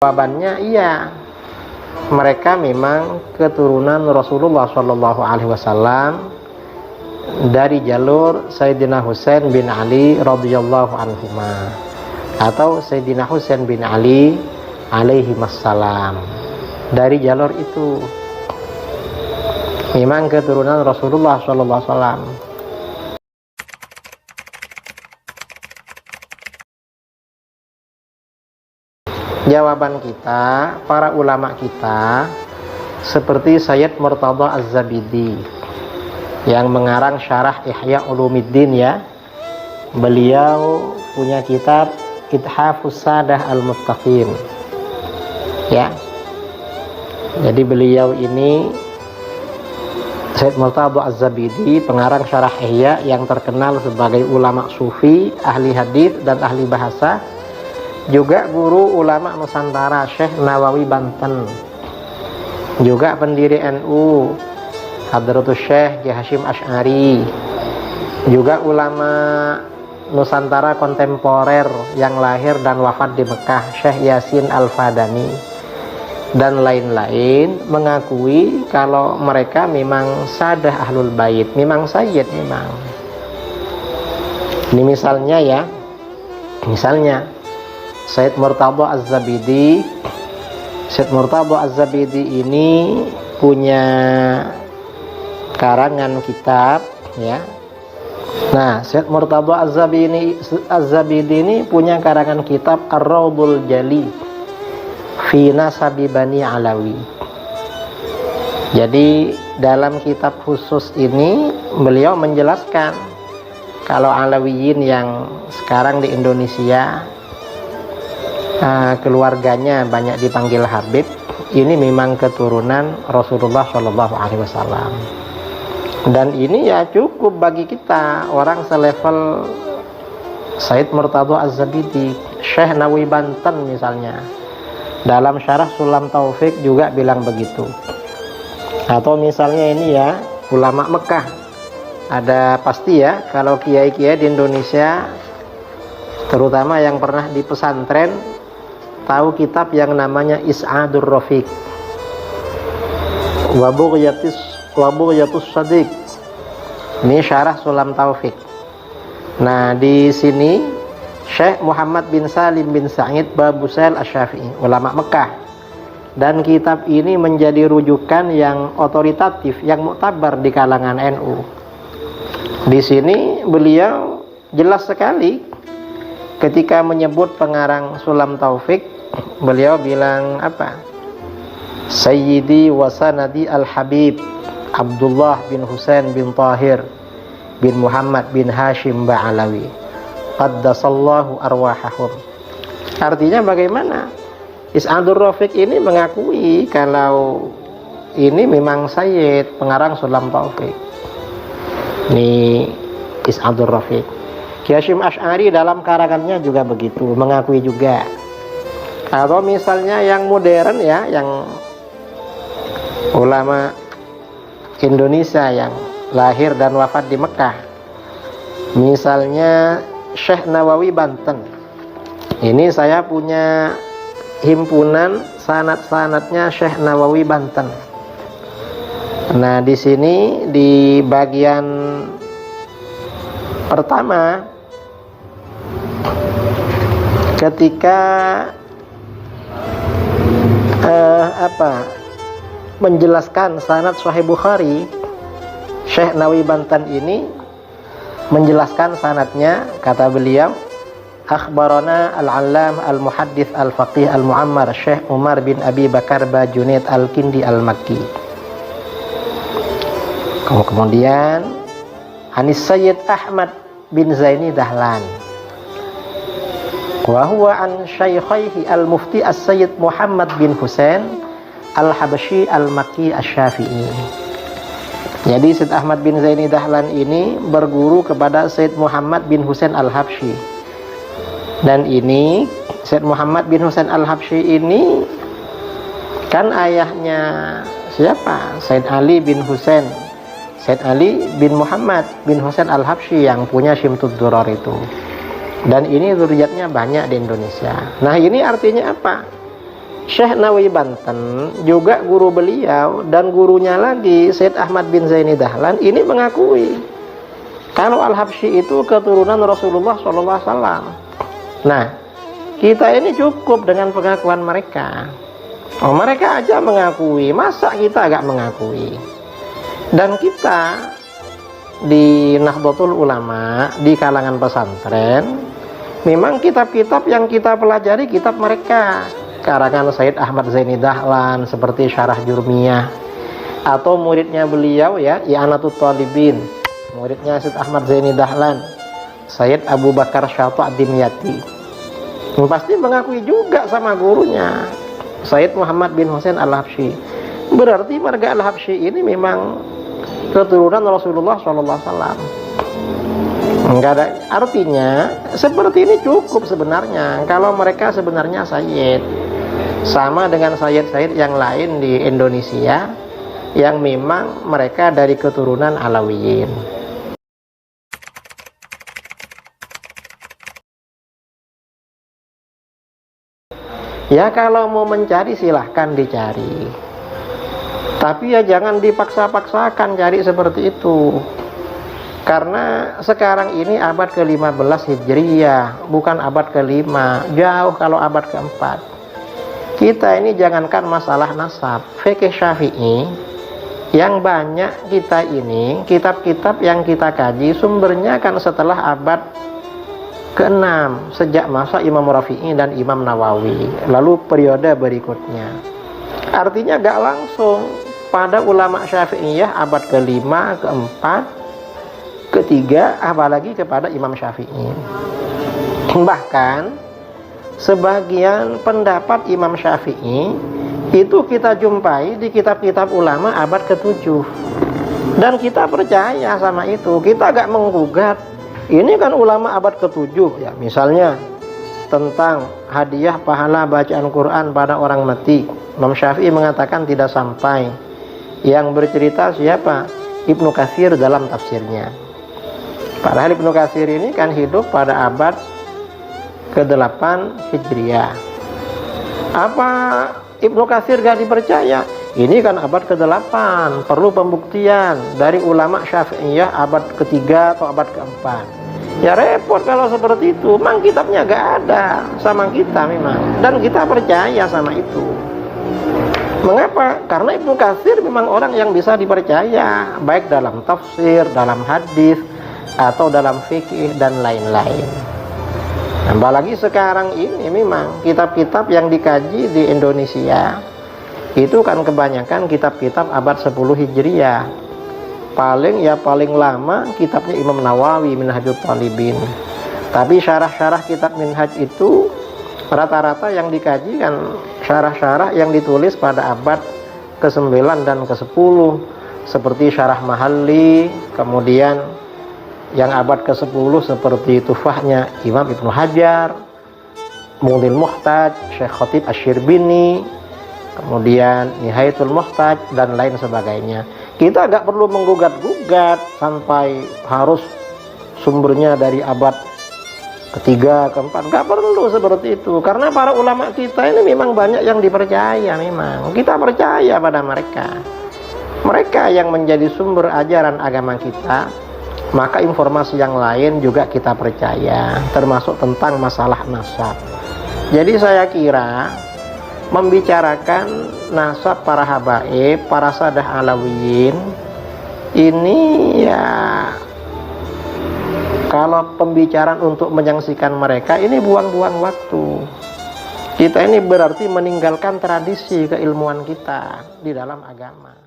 Jawabannya iya, mereka memang keturunan Rasulullah Shallallahu Alaihi Wasallam dari jalur Sayyidina Husain bin Ali radhiyallahu anhuma atau Sayyidina Husain bin Ali alaihi wassalam. Dari jalur itu memang keturunan Rasulullah Shallallahu Alaihi Wasallam. Jawaban kita, para ulama kita seperti Sayyid Murtada Az-Zabidi yang mengarang syarah Ihya Ulumuddin ya. Beliau punya kitab Ithafus Sadah Al-Muttaqin ya. Jadi beliau ini Sayyid Murtada Az-Zabidi, pengarang syarah Ihya yang terkenal sebagai ulama sufi, ahli hadis dan ahli bahasa, juga guru ulama Nusantara Syekh Nawawi Banten, juga pendiri NU Hadratus Syekh Ki Hasyim Asy'ari, juga ulama Nusantara kontemporer yang lahir dan wafat di Mekah Syekh Yasin Al-Fadani dan lain-lain, mengakui kalau mereka memang sadah ahlul bait, memang sayyid memang. Ini misalnya ya, misalnya Sayyid Murtada Az-Zabidi. Sayyid Murtada Az-Zabidi ini punya karangan kitab ya. Nah, Sayyid Murtada Az-Zabidi ini punya karangan kitab Ar-Raudul Jali fi Nasabi Bani Alawi. Jadi dalam kitab khusus ini beliau menjelaskan kalau Alawiyin yang sekarang di Indonesia keluarganya banyak dipanggil Habib, ini memang keturunan Rasulullah Shallallahu Alaihi Wasallam. Dan ini ya cukup bagi kita orang selevel Sayyid Murtada Az-Zabidi. Syekh Nawawi Banten misalnya dalam syarah Sulam Taufik juga bilang begitu. Atau misalnya ini ya ulama Mekah, ada pasti ya kalau kiai-kiai di Indonesia terutama yang pernah di pesantren tahu kitab yang namanya Is'adur Rafiq wa Bughyatus Shadiq. Ini syarah Sulam Taufik. Nah, di sini Syekh Muhammad bin Salim bin Sa'id Babusail Asy-Syafi'i, ulama Mekah. Dan kitab ini menjadi rujukan yang otoritatif, yang muktabar di kalangan NU. Di sini beliau jelas sekali ketika menyebut pengarang Sulam Taufik, beliau bilang apa? Sayyidi wa sanadi al-Habib Abdullah bin Husain bin Tahir bin Muhammad bin Hashim Ba'alawi qaddasallahu arwahahum. Artinya bagaimana? Is'adur Rafiq ini mengakui kalau ini memang Sayyid pengarang Sulam Taufik. Ini Is'adur Rafiq. Ki Hasyim Asy'ari dalam karangannya juga begitu, mengakui juga. Atau misalnya yang modern ya, yang ulama Indonesia yang lahir dan wafat di Mekah, misalnya Syekh Nawawi Banten. Ini saya punya himpunan sanad-sanadnya Syekh Nawawi Banten. Nah, di sini di bagian pertama ketika menjelaskan sanad Sahih Bukhari, Syekh Nawawi Banten ini menjelaskan sanadnya, kata beliau, akhbarana al-allam al-muhaddits al-faqih al-mu'ammar Syekh Umar bin Abi Bakar Bajunaid al-Kindi al-Makki. Kemudian Anis Sayyid Ahmad bin Zaini Dahlan wa huwa an syaikhaihi al-mufti as-Sayyid Muhammad bin Husain al-Habsyi al-Makki asy-Syafi'i. Jadi Sayyid Ahmad bin Zaini Dahlan ini berguru kepada Sayyid Muhammad bin Husain al-Habsyi. Dan ini Sayyid Muhammad bin Husain al-Habsyi ini kan ayahnya siapa? Sayyid Ali bin Husain, Sayyid Ali bin Muhammad bin Husain al-Habsyi yang punya Syimtud Durar itu. Dan ini zuriatnya banyak di Indonesia. Nah, ini artinya apa? Syekh Nawawi Banten juga guru beliau dan gurunya lagi Syed Ahmad bin Zaini Dahlan ini mengakui kalau Al-Habsyi itu keturunan Rasulullah SAW. Nah, kita ini cukup dengan pengakuan mereka. Oh, mereka aja mengakui, masa kita agak mengakui? Dan kita di Nahdlatul Ulama, di kalangan pesantren, memang kitab-kitab yang kita pelajari kitab mereka, karangan Syed Ahmad Zaini Dahlan seperti Syarah Jurmiyah, atau muridnya beliau ya I'anatul Talibin, muridnya Syed Ahmad Zaini Dahlan, Syed Abu Bakar Syata Ad-Dimyati, pasti mengakui juga sama gurunya Syed Muhammad bin Husain Al-Habsyi. Berarti marga Al-Habsyi ini memang keturunan Rasulullah SAW. Enggak ada artinya seperti ini cukup sebenarnya kalau mereka sebenarnya Sayyid, sama dengan Sayyid-Sayyid yang lain di Indonesia yang memang mereka dari keturunan Alawiyin. Ya kalau mau mencari silahkan dicari, tapi ya jangan dipaksa-paksakan cari seperti itu. Karena sekarang ini abad ke-15 Hijriyah, bukan abad ke-5, jauh kalau abad ke-4. Kita ini jangankan masalah nasab, fikih Syafi'i yang banyak kita ini, kitab-kitab yang kita kaji sumbernya kan setelah abad ke-6, sejak masa Imam Rafi'i dan Imam Nawawi, lalu periode berikutnya. Artinya gak langsung pada ulama Syafi'iyah abad ke-5, ke-4, ke-3, apalagi kepada Imam Syafi'i. Bahkan sebagian pendapat Imam Syafi'i itu kita jumpai di kitab-kitab ulama abad ke-7, dan kita percaya sama itu, kita agak menggugat. Ini kan ulama abad ke-7 ya, misalnya tentang hadiah pahala bacaan Quran pada orang mati, Imam Syafi'i mengatakan tidak sampai. Yang bercerita siapa? Ibnu Katsir dalam tafsirnya. Padahal Ibnu Katsir ini kan hidup pada abad ke-8 Hijriah. Apa Ibnu Katsir gak dipercaya? Ini kan abad ke-8, perlu pembuktian dari ulama Syafi'iyah abad ke-3 atau abad ke-4. Ya repot kalau seperti itu. Memang kitabnya gak ada sama kita memang, dan kita percaya sama itu. Mengapa? Karena Ibnu Katsir memang orang yang bisa dipercaya, baik dalam tafsir, dalam hadis, atau dalam fikih dan lain-lain. Apalagi sekarang ini memang kitab-kitab yang dikaji di Indonesia itu kan kebanyakan kitab-kitab abad 10 Hijriah. Paling lama kitabnya Imam Nawawi, Minhajul Talibin. Tapi syarah-syarah kitab Minhaj itu rata-rata yang dikaji kan syarah-syarah yang ditulis pada abad ke-9 dan ke-10, seperti Syarah Mahalli, kemudian yang abad ke-10 seperti Tufahnya Imam Ibnu Hajar, Mughniul Muhtaj, Syekh Khatib Asy-Syirbini, kemudian Nihayatul Muhtaj dan lain sebagainya. Kita gak perlu menggugat-gugat sampai harus sumbernya dari abad ke-3, ke-4, gak perlu seperti itu. Karena para ulama kita ini memang banyak yang dipercaya, memang kita percaya pada mereka. Mereka yang menjadi sumber ajaran agama kita, maka informasi yang lain juga kita percaya, termasuk tentang masalah nasab. Jadi saya kira membicarakan nasab para habaib, para sadah alawiyin ini ya, kalau pembicaraan untuk menyaksikan mereka ini buang-buang waktu. Kita ini berarti meninggalkan tradisi keilmuan kita di dalam agama.